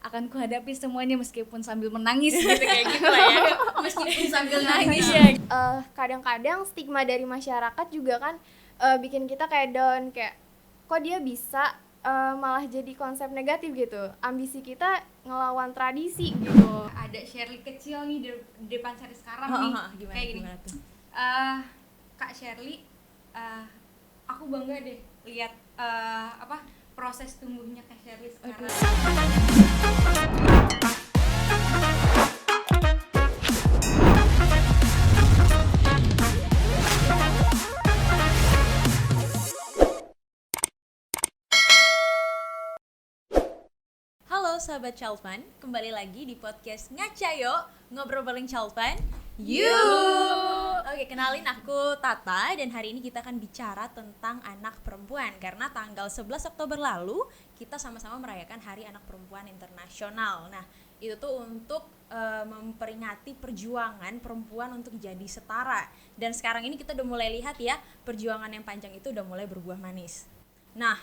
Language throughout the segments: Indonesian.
akan kuhadapi semuanya meskipun sambil menangis gitu kayak gitu lah ya. Meskipun sambil nangis ya. Kadang-kadang stigma dari masyarakat juga kan bikin kita kayak down, kayak kok dia bisa malah jadi konsep negatif gitu. Ambisi kita ngelawan tradisi gitu. Ada Shirley kecil nih di depan Sari sekarang nih. Kayak gini. Gimana tuh? Kak Shirley, aku bangga deh lihat proses tumbuhnya Kak Shirley sekarang. Halo sahabat Childfun, kembali lagi di podcast Ngacayo, ngobrol bareng Childfun. Oke, kenalin aku Tata dan hari ini kita akan bicara tentang anak perempuan karena tanggal 11 Oktober lalu kita sama-sama merayakan Hari Anak Perempuan Internasional. Nah, itu tuh untuk memperingati perjuangan perempuan untuk jadi setara. Dan sekarang ini kita udah mulai lihat ya, perjuangan yang panjang itu udah mulai berbuah manis. Nah,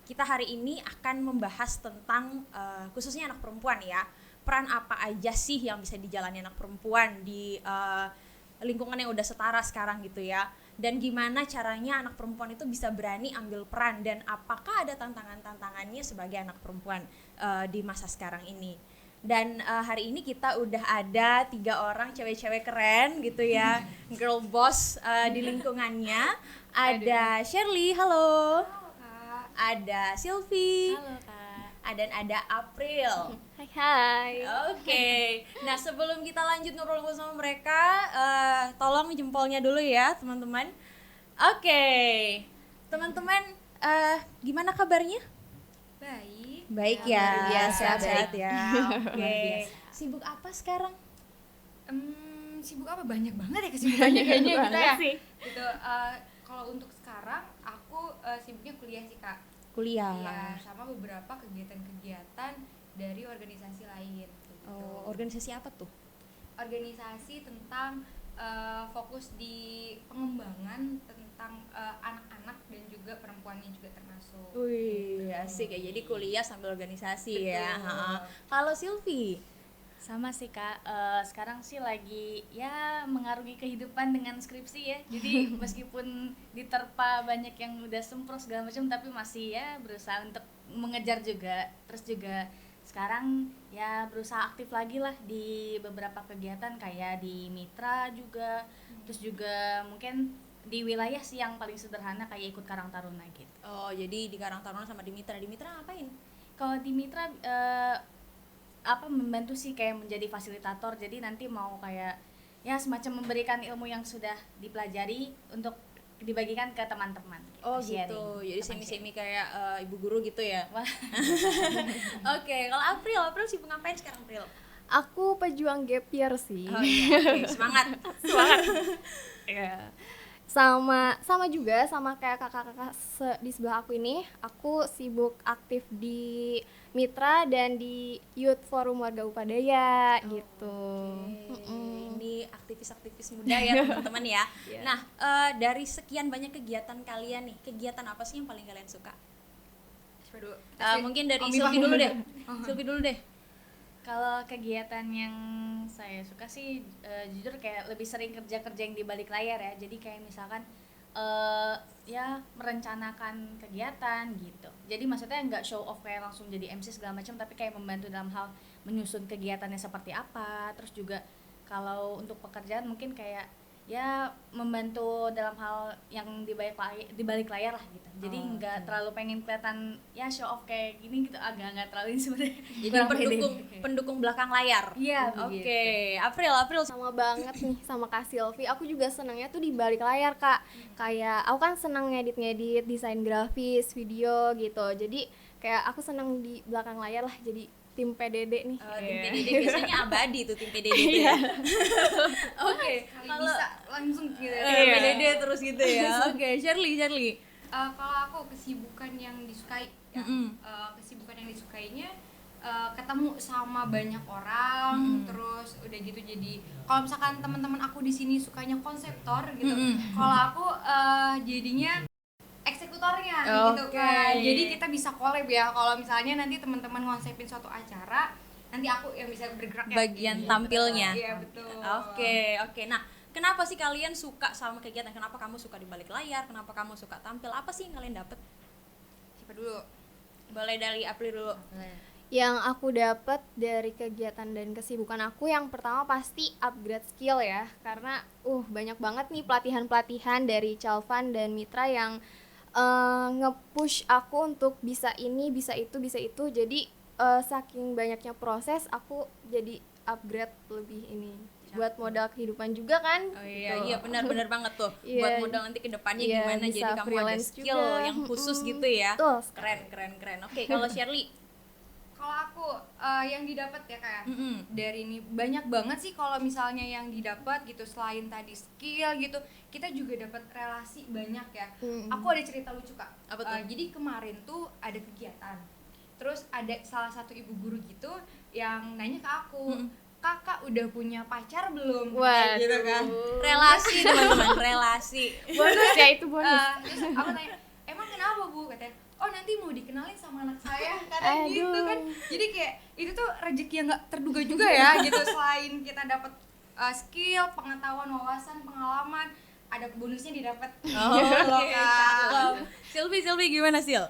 kita hari ini akan membahas tentang khususnya anak perempuan ya. Peran apa aja sih yang bisa dijalani anak perempuan di lingkungan yang udah setara sekarang gitu ya. Dan gimana caranya anak perempuan itu bisa berani ambil peran dan apakah ada tantangan-tantangannya sebagai anak perempuan di masa sekarang ini. Dan hari ini kita udah ada 3 orang cewek-cewek keren gitu ya, girl boss di lingkungannya. Ada Shirley, halo. Ada Sylvie. Halo Kak. Dan ada April. Hai. Oke. Nah, sebelum kita lanjut ngobrol sama mereka, tolong jempolnya dulu ya, teman-teman. Oke. Teman-teman, gimana kabarnya? Baik ya. luar biasa, Sehat-sehat baik. ya. Oke. Sibuk apa sekarang? Sibuk apa? Banyak banget ya kesibukannya kayaknya kita ya. Sih. Gitu. Kalau untuk sekarang aku sibuknya kuliah sih Kak. Kuliah. Iya, sama beberapa kegiatan-kegiatan dari organisasi lain gitu. Oh, organisasi apa tuh? Organisasi tentang fokus di pengembangan tentang anak-anak dan juga perempuannya juga termasuk. Wih, asik ya. Jadi kuliah sambil organisasi ya. Betul. Kalau Sylvie? Sama sih Kak, sekarang sih lagi ya mengarungi kehidupan dengan skripsi ya. Jadi meskipun diterpa banyak yang udah sempros segala macam, tapi masih ya berusaha untuk mengejar juga. Terus juga sekarang ya berusaha aktif lagi lah di beberapa kegiatan kayak di Mitra juga. Terus juga mungkin di wilayah sih yang paling sederhana kayak ikut Karang Taruna gitu. Oh, jadi di Karang Taruna sama di Mitra. Di Mitra ngapain? Kalau di Mitra membantu sih kayak menjadi fasilitator, jadi nanti mau kayak ya semacam memberikan ilmu yang sudah dipelajari untuk dibagikan ke teman-teman. Oh Sharing. gitu, jadi Teman semi-semi kayak ibu guru gitu ya. Wah. Oke, kalau April sibuk ngapain sekarang April? Aku pejuang gap year sih. Oh iya, oke, semangat. Iya. Sama juga sama kayak kakak-kakak di sebelah aku ini, aku sibuk aktif di Mitra dan di Youth Forum Warga Upadaya gitu. Ini aktivis-aktivis muda ya teman-teman ya. Iya. Nah, dari sekian banyak kegiatan kalian nih, kegiatan apa sih yang paling kalian suka? Mungkin dari Sylvie dulu deh. Sylvie dulu deh. Kalau kegiatan yang saya suka sih jujur kayak lebih sering kerja-kerja yang di balik layar ya. Jadi kayak misalkan ya merencanakan kegiatan gitu. Jadi maksudnya nggak show off kayak langsung jadi MC segala macam, tapi kayak membantu dalam hal menyusun kegiatannya seperti apa. Terus juga kalau untuk pekerjaan mungkin kayak ya membantu dalam hal yang di balik layar lah gitu. Jadi nggak terlalu pengen kelihatan ya show off kayak gini gitu, agak nggak terlalu ini sebenarnya. Jadi Kurang pede. pendukung belakang layar. Iya, Oke, April. Sama banget nih sama Kak Sylvie, aku juga senangnya tuh di balik layar Kak. Kayak aku kan senang ngedit desain grafis, video gitu. Jadi kayak aku senang di belakang layar lah, jadi tim PDD nih. Tim PDD biasanya abadi tuh tim PDD itu ya. Oke, Kalau bisa langsung gitu. PDD terus gitu ya. Oke, Shirley. Kalau aku kesibukan yang disukai ya, kesibukan yang disukainya ketemu sama banyak orang, terus udah gitu jadi kalau misalkan teman-teman aku di sini sukanya konseptor gitu, kalau aku jadinya eksekutor tutornya gitu Oke. kan. Jadi kita bisa collab ya kalau misalnya nanti teman-teman ngonsepin suatu acara, nanti aku yang bisa bergerak ya. Bagian tampilnya. Iya betul. Oke. Nah, kenapa sih kalian suka sama kegiatan? Kenapa kamu suka di balik layar? Kenapa kamu suka tampil? Apa sih yang kalian dapat? Siapa dulu? Boleh dari April dulu. Yang aku dapat dari kegiatan dan kesibukan aku yang pertama pasti upgrade skill ya, karena banyak banget nih pelatihan-pelatihan dari Calvan dan Mitra yang nge-push aku untuk bisa ini, bisa itu. Jadi saking banyaknya proses aku jadi upgrade lebih ini buat modal kehidupan juga kan. Oh iya, gitu. iya benar banget tuh. Iya. Buat modal nanti ke depannya Iya, gimana bisa jadi kamu ada freelance skill juga. yang khusus gitu ya. Betul. Keren. Oke, kalau Shirley, Kalau aku yang didapat ya kayak Mm-mm. dari ini banyak banget sih kalau misalnya yang didapat gitu, selain tadi skill gitu, kita juga dapat relasi banyak ya. Aku ada cerita lucu Kak. Apa tuh? Jadi kemarin tuh ada kegiatan, terus ada salah satu ibu guru gitu yang nanya ke aku, kakak udah punya pacar belum? Kayak gitu kan. relasi teman-teman, relasi. Bonus ya, itu bonus. Terus aku tanya, emang kenapa Bu? Katanya, oh nanti mau dikenalin sama anak saya, katanya gitu kan. Jadi kayak itu tuh rezeki yang nggak terduga juga ya gitu. Selain kita dapat skill, pengetahuan, wawasan, pengalaman, ada bonusnya didapat. Oke, cakep. Sylvie gimana Sil?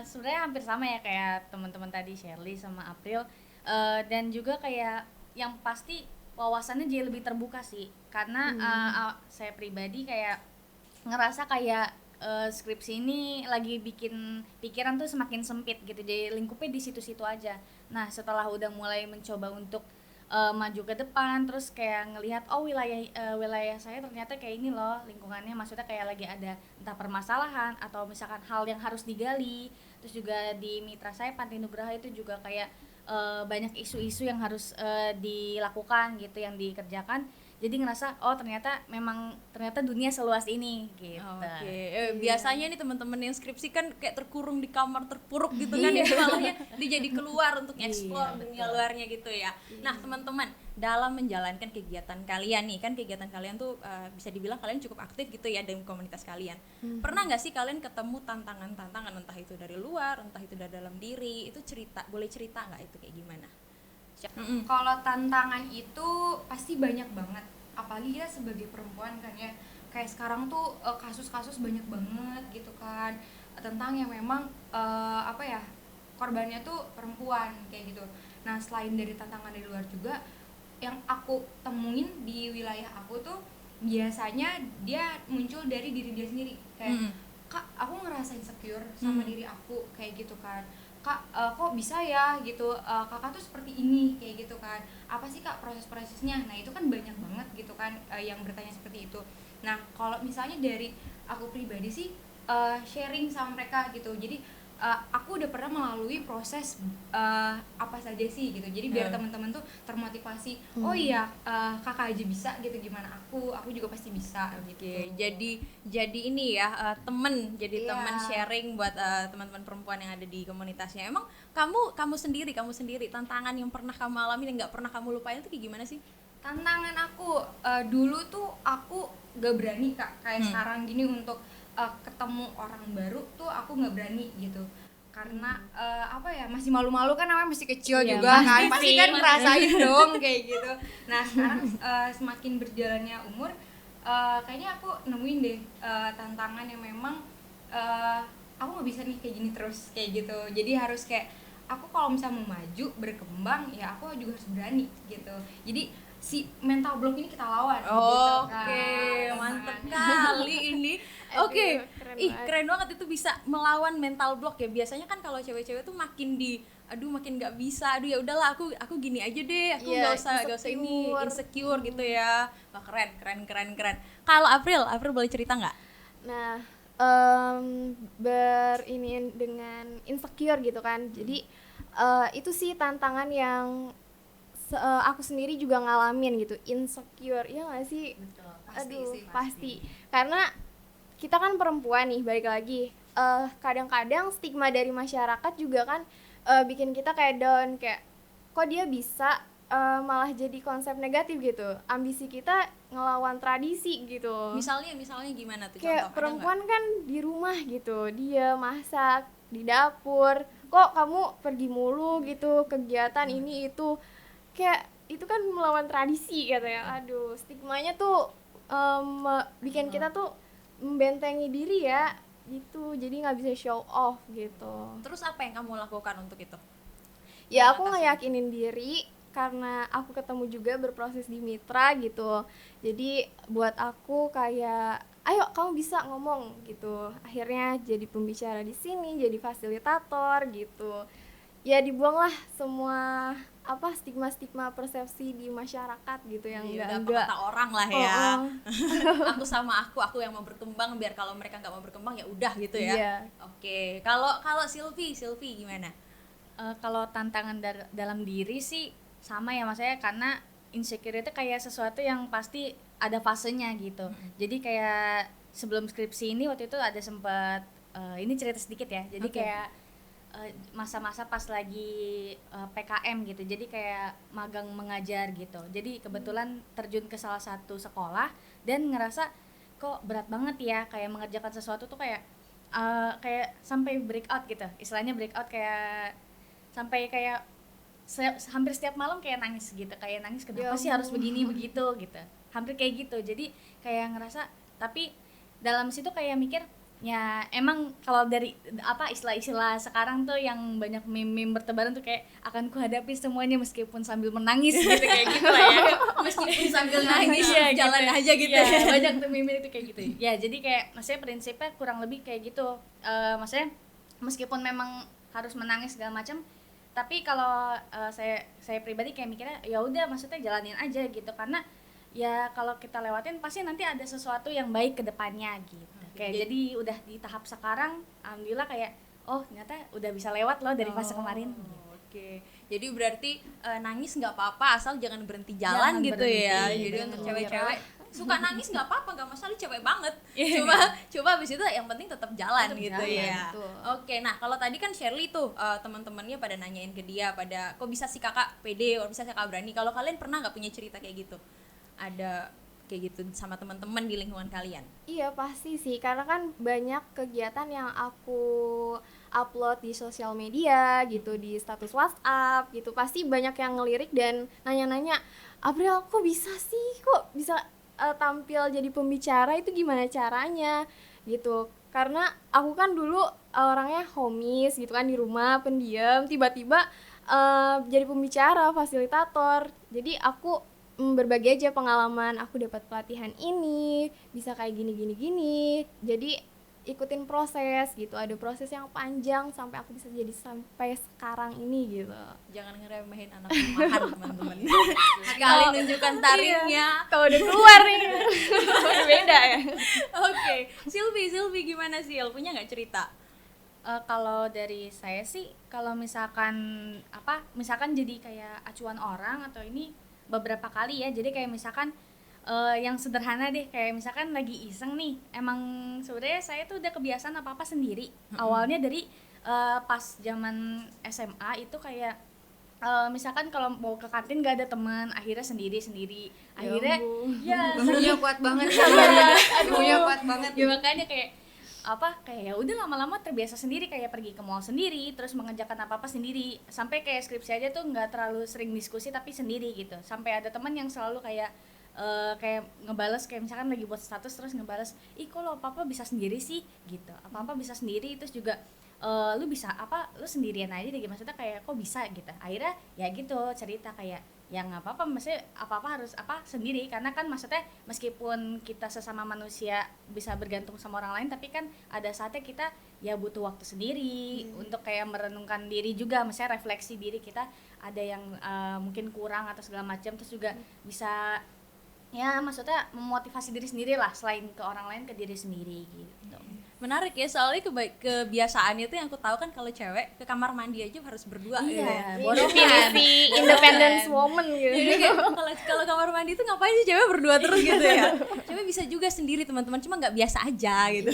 Sebenarnya hampir sama ya kayak teman-teman tadi Shirley sama April. Dan juga kayak yang pasti wawasannya jadi lebih terbuka sih, karena saya pribadi kayak ngerasa kayak skripsi ini lagi bikin pikiran tuh semakin sempit gitu, jadi lingkupnya di situ-situ aja. Nah setelah udah mulai mencoba untuk maju ke depan, terus kayak ngelihat wilayah saya ternyata kayak ini loh lingkungannya, maksudnya kayak lagi ada entah permasalahan atau misalkan hal yang harus digali. Terus juga di mitra saya Panti Nugraha itu juga kayak banyak isu-isu yang harus dilakukan gitu, yang dikerjakan. Jadi ngerasa ternyata dunia seluas ini gitu. Oke, biasanya nih teman-teman yang skripsi kan kayak terkurung di kamar terpuruk gitu kan, ini malahnya dia jadi keluar untuk eksplor dunia luarnya gitu ya. Nah teman-teman, dalam menjalankan kegiatan kalian nih, kan kegiatan kalian tuh bisa dibilang kalian cukup aktif gitu ya dalam komunitas kalian. Pernah nggak sih kalian ketemu tantangan-tantangan, entah itu dari luar, entah itu dari dalam diri? Itu boleh cerita nggak itu kayak gimana? Kalau tantangan itu pasti banyak banget, apalagi kita sebagai perempuan kan ya. Kayak sekarang tuh kasus-kasus banyak banget gitu kan, tentang yang memang korbannya tuh perempuan kayak gitu. Nah selain dari tantangan dari luar juga, yang aku temuin di wilayah aku tuh biasanya dia muncul dari diri dia sendiri. Kayak Kak, aku ngerasa insecure sama diri aku kayak gitu kan. Kak, kok bisa ya gitu, kakak tuh seperti ini kayak gitu kan, apa sih Kak proses-prosesnya? Nah itu kan banyak banget gitu kan yang bertanya seperti itu. Nah kalau misalnya dari aku pribadi sih sharing sama mereka gitu, jadi aku udah pernah melalui proses apa saja sih gitu, jadi biar teman-teman tuh termotivasi. Oh iya, kakak aja bisa gitu, gimana aku juga pasti bisa gitu. Oke, jadi ini ya temen Iya. sharing buat teman-teman perempuan yang ada di komunitasnya. Emang kamu sendiri tantangan yang pernah kamu alami dan nggak pernah kamu lupain itu kayak gimana sih? Tantangan aku dulu tuh aku gak berani Kak, kayak sekarang gini untuk ketemu orang baru tuh aku nggak berani gitu, karena masih malu-malu kan, namanya masih kecil Iya, juga kan, pasti pasti sih, kan ngerasain dong kayak gitu. Nah sekarang semakin berjalannya umur, kayaknya aku nemuin deh tantangan yang memang aku nggak bisa nih kayak gini terus kayak gitu. Jadi harus kayak aku kalau misalnya mau maju berkembang ya aku juga harus berani gitu. Jadi si mental block ini kita lawan gitu kan. Oke, mantep Tantangannya. kali ini. Oke, keren banget itu bisa melawan mental block ya. Biasanya kan kalau cewek-cewek tuh makin nggak bisa, ya udahlah aku gini aja deh, aku Iya, nggak usah ini insecure gitu ya. Wah keren. Kalau April boleh cerita nggak? Nah, beriniin dengan insecure gitu kan. Jadi itu sih tantangan yang aku sendiri juga ngalamin gitu, insecure. Iya nggak sih? Betul. Pasti. Karena kita kan perempuan nih, balik lagi. Kadang-kadang stigma dari masyarakat juga kan bikin kita kayak down, kayak kok dia bisa malah jadi konsep negatif gitu. Ambisi kita ngelawan tradisi gitu. Misalnya gimana tuh Kayak contoh? perempuan kan di rumah gitu, dia masak di dapur, kok kamu pergi mulu gitu, kegiatan ini itu, kayak itu kan melawan tradisi katanya. Aduh, stigmanya tuh bikin kita tuh membentengi diri ya gitu, jadi nggak bisa show off gitu. Terus apa yang kamu lakukan untuk itu? Ya aku Mengatasi. ngeyakinin diri karena aku ketemu juga berproses di Mitra gitu, jadi buat aku kayak ayo kamu bisa ngomong gitu, akhirnya jadi pembicara di sini, jadi fasilitator gitu. Ya dibuanglah semua apa stigma-stigma persepsi di masyarakat gitu yang Iya, udah apa enggak. kata orang lah ya. Oh, Aku sama aku yang mau berkembang, biar kalau mereka nggak mau berkembang ya udah gitu ya. Iya. Oke, kalau Sylvie gimana? Kalau tantangan dalam diri sih sama ya maksudnya, karena insecure itu kayak sesuatu yang pasti ada fasenya gitu. Jadi kayak sebelum skripsi ini waktu itu ada sempat ini cerita sedikit ya. Jadi Oke. kayak masa-masa pas lagi PKM gitu. Jadi kayak magang mengajar gitu. Jadi kebetulan terjun ke salah satu sekolah dan ngerasa kok berat banget ya kayak mengerjakan sesuatu tuh kayak sampai breakout gitu. Istilahnya breakout kayak sampai kayak hampir setiap malam kayak nangis gitu, kayak nangis kenapa sih harus begini begitu gitu, hampir kayak gitu. Jadi kayak ngerasa, tapi dalam situ kayak mikir ya emang kalau dari apa istilah-istilah sekarang tuh yang banyak meme bertebaran tuh kayak akan kuhadapi semuanya meskipun sambil menangis gitu, kayak gitu lah ya. Meskipun sambil nangis Iya, jalan gitu. aja gitu Iya, ya. banyak tuh meme itu kayak gitu ya. Jadi kayak maksudnya prinsipnya kurang lebih kayak gitu. Maksudnya meskipun memang harus menangis segala macam, tapi kalau saya pribadi kayak mikirnya ya udah, maksudnya jalanin aja gitu, karena ya kalau kita lewatin pasti nanti ada sesuatu yang baik ke depannya gitu. Kayak jadi udah di tahap sekarang alhamdulillah kayak oh ternyata udah bisa lewat loh dari fase kemarin. Oke, jadi berarti nangis nggak apa-apa asal jangan berhenti jalan Jangan gitu berhenti, ya. Jadi betul. untuk cewek-cewek suka nangis nggak apa-apa, nggak masalah, cewek banget. Coba abis itu yang penting tetap jalan Tetap gitu jalan, ya. betul. Oke, nah kalau tadi kan Shirley tuh teman-temannya pada nanyain ke dia, pada kok bisa sih kakak pede, kok bisa sih kakak berani. Kalau kalian pernah nggak punya cerita kayak gitu? Ada kayak gitu sama teman-teman di lingkungan kalian? Iya pasti sih, karena kan banyak kegiatan yang aku upload di sosial media gitu, di status WhatsApp gitu, pasti banyak yang ngelirik dan nanya-nanya, April kok bisa sih, kok bisa tampil jadi pembicara, itu gimana caranya gitu. Karena aku kan dulu orangnya homies gitu kan, di rumah pendiam, tiba-tiba jadi pembicara, fasilitator. Jadi aku berbagi aja pengalaman, aku dapat pelatihan ini, bisa kayak gini. Jadi ikutin proses gitu, ada proses yang panjang sampai aku bisa jadi sampai sekarang ini gitu. Jangan ngeremehin anak rumahan teman-teman. Sekali nunjukkan taringnya. Kalau udah keluar nih beda ya. Oke, Sylvie gimana sih? Punya nggak cerita? Kalau dari saya sih, kalau misalkan jadi kayak acuan orang atau ini beberapa kali ya. Jadi kayak misalkan yang sederhana deh, kayak misalkan lagi iseng nih, emang sebenarnya saya tuh udah kebiasaan apa-apa sendiri. Awalnya dari pas zaman SMA itu kayak misalkan kalau mau ke kantin gak ada teman, akhirnya sendiri. Akhirnya ya Punya kuat banget. Punya kuat banget. ya makanya kayak ya udah lama-lama terbiasa sendiri, kayak pergi ke mall sendiri, terus mengerjakan apa-apa sendiri, sampai kayak skripsi aja tuh nggak terlalu sering diskusi tapi sendiri gitu. Sampai ada teman yang selalu kayak kayak ngebales, kayak misalkan lagi buat status terus ngebales, ih kok lo apa-apa bisa sendiri sih gitu, apa-apa bisa sendiri, terus juga lu sendirian aja deh, maksudnya kayak kok bisa gitu. Akhirnya ya gitu cerita kayak ya nggak apa-apa, maksudnya apa-apa harus sendiri, karena kan maksudnya meskipun kita sesama manusia bisa bergantung sama orang lain, tapi kan ada saatnya kita ya butuh waktu sendiri untuk kayak merenungkan diri juga, maksudnya refleksi diri kita ada yang mungkin kurang atau segala macam, terus juga bisa ya maksudnya memotivasi diri sendiri lah, selain ke orang lain ke diri sendiri gitu. Menarik ya, soalnya kebiasaannya tuh yang aku tahu kan kalau cewek ke kamar mandi aja harus berdua gitu ya. Definisi independence woman gitu. Jadi kayak kalau kamar mandi tuh ngapain sih cewek berdua terus gitu ya. Cewek bisa juga sendiri teman-teman, cuma nggak biasa aja gitu.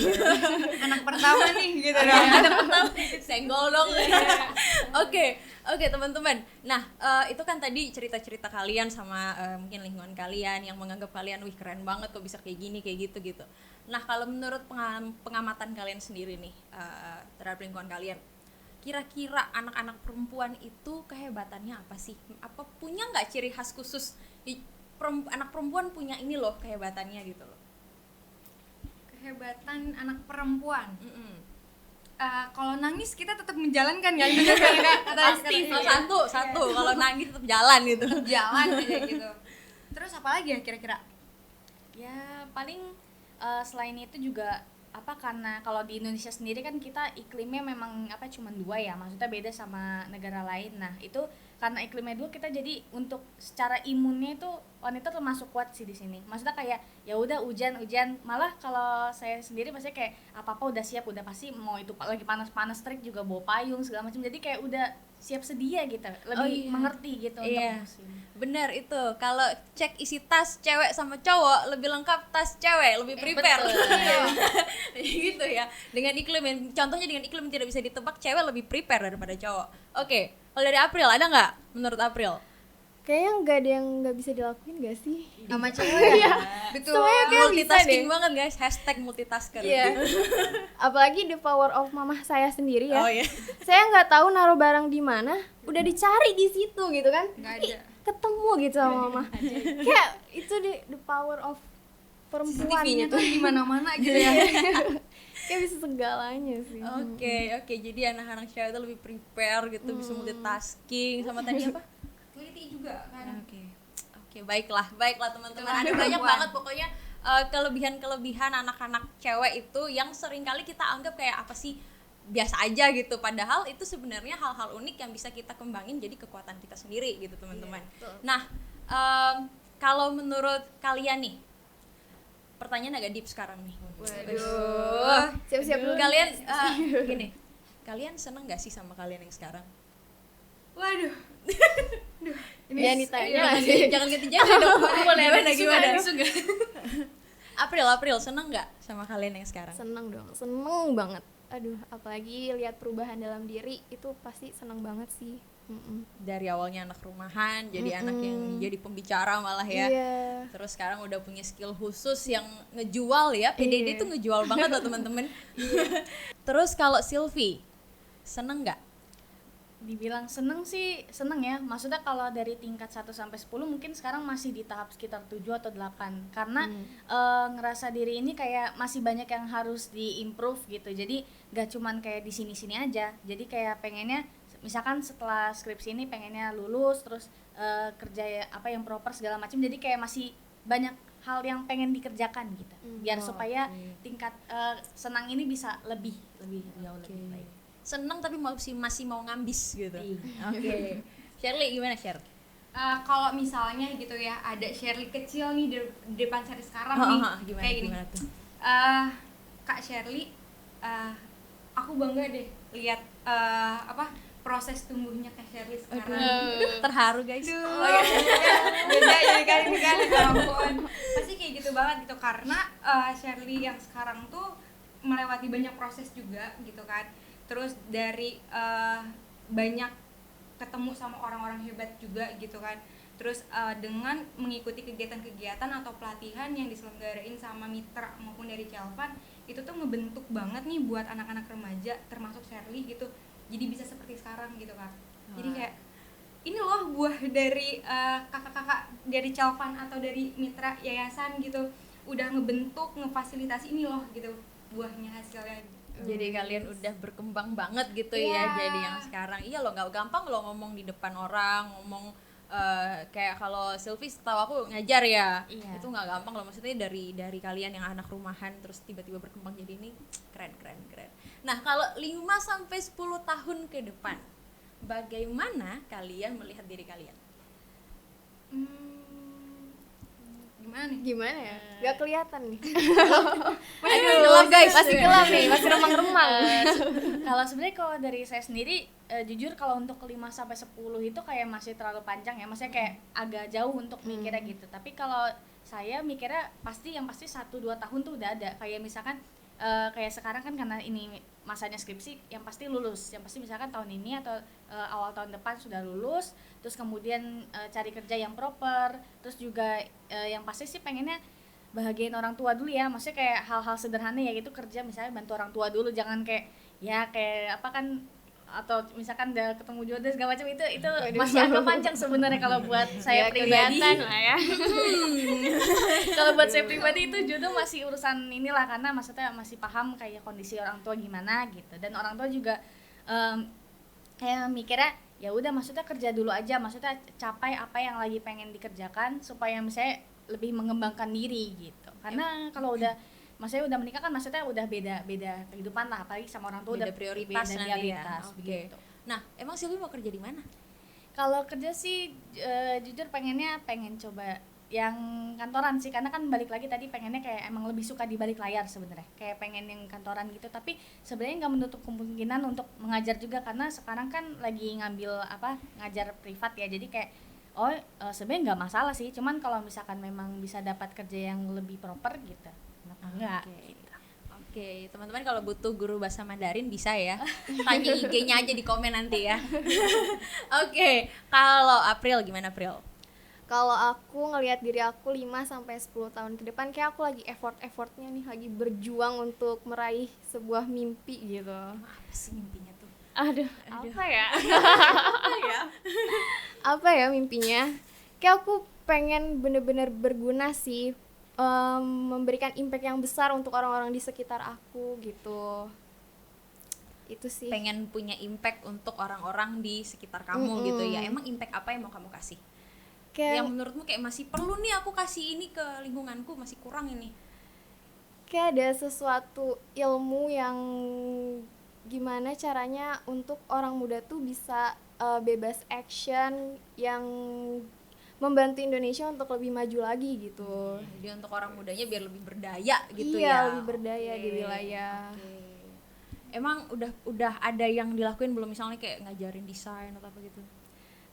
Anak pertama nih gitu. Ada pertama senggol dong. Oke, Oke teman-teman, nah itu kan tadi cerita-cerita kalian sama mungkin lingkungan kalian yang menganggap kalian wih keren banget kok bisa kayak gini kayak gitu. Nah kalau menurut pengamatan kalian sendiri nih terhadap lingkungan kalian, kira-kira anak-anak perempuan itu kehebatannya apa sih? Apa punya nggak ciri khas khusus? Anak perempuan punya ini loh kehebatannya gitu loh. Kehebatan anak perempuan. Mm-mm. Kalau nangis kita tetap menjalankan kan, bener kan Kak? Pasti satu kalau nangis tetap jalan gitu. Jalan aja gitu. Terus apa lagi ya kira-kira? Ya paling selain itu juga apa, karena kalau di Indonesia sendiri kan kita iklimnya memang apa cuma 2 ya, maksudnya beda sama negara lain. Nah itu karena iklimnya 2 kita jadi untuk secara imunnya itu wanita termasuk kuat sih di sini. Maksudnya kayak ya udah hujan malah kalau saya sendiri maksudnya kayak apa udah siap, udah pasti mau itu lagi panas terik juga bawa payung segala macam, jadi kayak udah siap sedia gitu, lebih mengerti gitu Iya. untuk musim. Bener itu, kalau cek isi tas cewek sama cowok lebih lengkap tas cewek, lebih prepare. Gitu ya. Dengan iklim yang contohnya dengan iklim yang tidak bisa ditebak, cewek lebih prepare daripada cowok. Oke, kalau dari April ada nggak menurut April? Kayaknya nggak ada yang nggak bisa dilakuin gak sih? Sama cewek ya? Betul. Semuanya kayak bisa Multitasking deh. banget guys, hashtag multitasker. Iya. Apalagi the power of mamah saya sendiri ya. Oh iya. Saya nggak tahu naruh barang di mana, udah dicari di situ gitu kan. Nggak Ih, ada. ketemu gitu sama mama. Kayak itu the power of perempuan CCTV-nya gitu. tuh di mana-mana gitu ya. Kayak bisa segalanya sih. Oke, jadi anak-anak cewek itu lebih prepare gitu, bisa multitasking sama tadi apa? Teliti juga kan. Oke, baiklah teman-teman. Itulah Ada banyak perempuan. banget pokoknya kelebihan-kelebihan anak-anak cewek itu yang seringkali kita anggap kayak apa sih, biasa aja gitu. Padahal itu sebenarnya hal-hal unik yang bisa kita kembangin jadi kekuatan kita sendiri gitu teman-teman. Nah, kalau menurut kalian nih, pertanyaan agak deep sekarang nih. Waduh. Siap-siap dulu. Kalian gini, kalian seneng gak sih sama kalian yang sekarang? Waduh. Jangan ditanya. Jangan ganti-ganti dong. Gimana? Suka. April seneng gak sama kalian yang sekarang? Seneng dong, seneng banget. Aduh, apalagi lihat perubahan dalam diri itu pasti seneng banget sih. Dari awalnya anak rumahan jadi anak yang jadi pembicara malah ya. Iya. Terus sekarang udah punya skill khusus yang ngejual ya. PDD Iya. tuh ngejual banget loh teman-teman. Terus kalau Sylvie seneng nggak? Dibilang seneng sih seneng ya, maksudnya kalau dari tingkat 1 sampai 10 mungkin sekarang masih di tahap sekitar 7 atau 8 karena ngerasa diri ini kayak masih banyak yang harus di-improve gitu, jadi gak cuman kayak di sini-sini aja, jadi kayak pengennya misalkan setelah skripsi ini pengennya lulus terus kerja apa yang proper segala macam, jadi kayak masih banyak hal yang pengen dikerjakan gitu biar supaya tingkat senang ini bisa lebih jauh lebih baik. Seneng tapi masih mau ngambis gitu. Oke. Shirley gimana Shir? Kalau misalnya gitu ya ada Shirley kecil nih di depan Shirley sekarang nih, kayak gini. Gimana tuh? Kak Shirley, aku bangga deh lihat proses tumbuhnya Kak Shirley sekarang. Terharu guys. Beda ya kan ini kan, ya ampun. Pasti kayak gitu banget gitu karena Shirley yang sekarang tuh melewati banyak proses juga gitu kan. Terus dari banyak ketemu sama orang-orang hebat juga gitu kan. Terus dengan mengikuti kegiatan-kegiatan atau pelatihan yang diselenggarain sama mitra maupun dari Celvan, itu tuh ngebentuk banget nih buat anak-anak remaja termasuk Shirley gitu, jadi bisa seperti sekarang gitu Kak. Jadi kayak ini loh buah dari kakak-kakak dari Celvan atau dari mitra yayasan gitu, udah ngebentuk, ngefasilitasi, ini loh gitu buahnya hasilnya. Jadi kalian udah berkembang banget gitu ya, jadi yang sekarang. Iya loh, nggak gampang lo ngomong di depan orang, ngomong kayak kalau Sylvie setahu aku ngajar ya, itu nggak gampang loh, maksudnya dari kalian yang anak rumahan terus tiba-tiba berkembang jadi ini keren. Nah kalau 5-10 tahun ke depan, bagaimana kalian melihat diri kalian? Gimana nih? Gimana ya? Gak kelihatan nih. Aduh, gelap guys, Masih gelap nih, masih remang-remang. Kalau sebenarnya kalau dari saya sendiri jujur kalau untuk 5 sampai 10 itu kayak masih terlalu panjang ya, maksudnya kayak agak jauh untuk mikirnya gitu. Tapi kalau saya mikirnya pasti 1-2 tahun tuh udah ada. Kayak misalkan kayak sekarang kan karena ini masanya skripsi yang pasti lulus, yang pasti misalkan tahun ini atau awal tahun depan sudah lulus, terus kemudian cari kerja yang proper, terus juga yang pasti sih pengennya bahagiain orang tua dulu ya, maksudnya kayak hal-hal sederhana ya gitu, kerja misalnya bantu orang tua dulu, jangan kayak ya kayak apa kan, atau misalkan udah ketemu jodoh segala macam itu masih agak panjang sebenarnya kalau buat saya pribadi lah ya. kalau buat saya pribadi itu jodoh masih urusan inilah, karena maksudnya masih paham kayak kondisi orang tua gimana gitu, dan orang tua juga kayak mikirnya ya udah maksudnya kerja dulu aja, maksudnya capai apa yang lagi pengen dikerjakan supaya misalnya lebih mengembangkan diri gitu, karena kalau udah maksudnya udah menikah kan maksudnya udah beda kehidupan lah, apalagi sama orang tua Beda udah prioritas beda nanti ya. prioritas Oke. begitu. Nah, emang Sylvie mau kerja di mana? Kalau kerja sih jujur pengen coba yang kantoran sih, karena kan balik lagi tadi pengennya kayak emang lebih suka di balik layar sebenarnya, kayak pengen yang kantoran gitu, tapi sebenarnya nggak menutup kemungkinan untuk mengajar juga, karena sekarang kan lagi ngambil ngajar privat ya, jadi kayak sebenarnya nggak masalah sih, cuman kalau misalkan memang bisa dapat kerja yang lebih proper gitu kenapa enggak. Oke, teman-teman kalau butuh guru bahasa Mandarin bisa ya. Tanya IG-nya aja di komen nanti ya. Oke, kalau April gimana April? Kalau aku ngelihat diri aku 5 sampai 10 tahun ke depan, kayak aku lagi effortnya nih, lagi berjuang untuk meraih sebuah mimpi gitu. Apa sih mimpinya tuh? Aduh. Apa ya? Apa ya? Apa ya mimpinya? Kayak aku pengen bener-bener berguna sih, memberikan impact yang besar untuk orang-orang di sekitar aku gitu. Itu sih. Pengen punya impact untuk orang-orang di sekitar kamu gitu ya. Emang impact apa yang mau kamu kasih? Yang menurutmu kayak masih perlu nih aku kasih ini ke lingkunganku, masih kurang ini. Kayak ada sesuatu ilmu yang gimana caranya untuk orang muda tuh bisa bebas action yang membantu Indonesia untuk lebih maju lagi gitu. Jadi untuk orang mudanya biar lebih berdaya gitu iya, ya. lebih berdaya di wilayah. Emang udah ada yang dilakuin belum, misalnya kayak ngajarin desain atau apa gitu?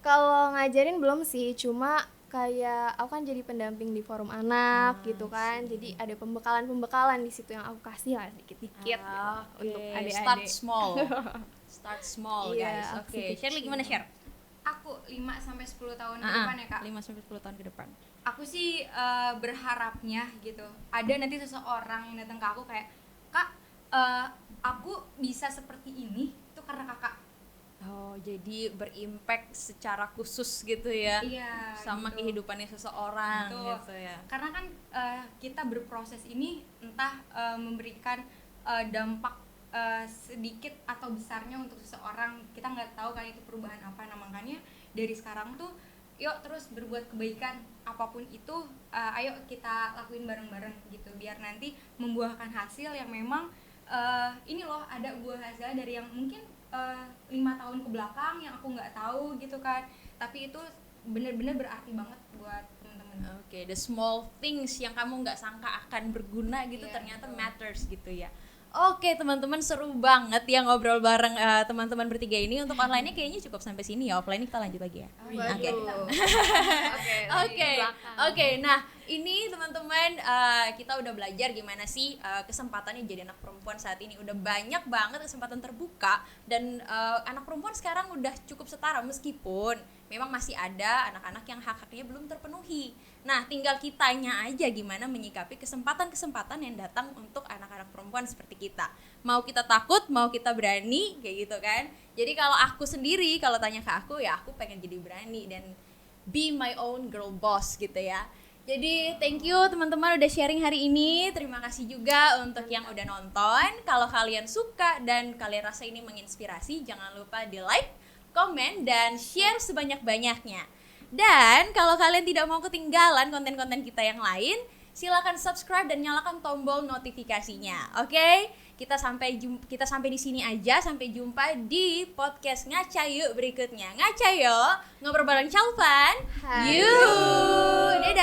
Kalau ngajarin belum sih, cuma kayak aku kan jadi pendamping di forum anak gitu kan. Jadi ada pembekalan di situ yang aku kasih lah dikit-dikit gitu, untuk adik-adik. Start small. Start small Iya, guys. aksi Oke, kecil. Shirley gimana Share? Aku 5 sampai 10 tahun ke depan ya, Kak. 5 sampai 10 tahun ke depan. Aku sih berharapnya gitu ada nanti seseorang yang datang ke aku kayak, Kak, aku bisa seperti ini itu karena Kakak. Oh, jadi berimpact secara khusus gitu ya. Iya, sama gitu. kehidupannya seseorang Betul. gitu ya. Karena kan kita berproses ini entah memberikan dampak sedikit atau besarnya untuk seseorang, kita nggak tahu kan itu perubahan apa. Nah makanya dari sekarang tuh yuk terus berbuat kebaikan apapun itu, ayo kita lakuin bareng-bareng gitu, biar nanti membuahkan hasil yang memang ini loh, ada buah hasil dari yang mungkin 5 tahun ke belakang yang aku nggak tahu gitu kan, tapi itu bener-bener berarti banget buat teman-teman. Oke, the small things yang kamu nggak sangka akan berguna gitu, Iya, ternyata betul. matters gitu ya. Oke teman-teman, seru banget ya ngobrol bareng teman-teman bertiga ini. Untuk online-nya kayaknya cukup sampai sini ya, offline kita lanjut lagi ya. Oke. Oke, nah ini teman-teman kita udah belajar gimana sih kesempatannya jadi anak perempuan saat ini. Udah banyak banget kesempatan terbuka, dan anak perempuan sekarang udah cukup setara, meskipun memang masih ada anak-anak yang hak-haknya belum terpenuhi. Nah tinggal kitanya aja gimana menyikapi kesempatan-kesempatan yang datang untuk anak-anak perempuan seperti kita. Mau kita takut, mau kita berani, kayak gitu kan. Jadi kalau aku sendiri, kalau tanya ke aku ya aku pengen jadi berani dan be my own girl boss gitu ya. Jadi thank you teman-teman udah sharing hari ini. Terima kasih juga untuk yang udah nonton. Kalau kalian suka dan kalian rasa ini menginspirasi, jangan lupa di like, komen, dan share sebanyak-banyaknya. Dan kalau kalian tidak mau ketinggalan konten-konten kita yang lain, silakan subscribe dan nyalakan tombol notifikasinya. Oke? Kita sampai di sini aja. Sampai jumpa di podcast Ngaca Yuk berikutnya. Ngaca yuk, ngobrol bareng Chalvan. Yuk. Dadah.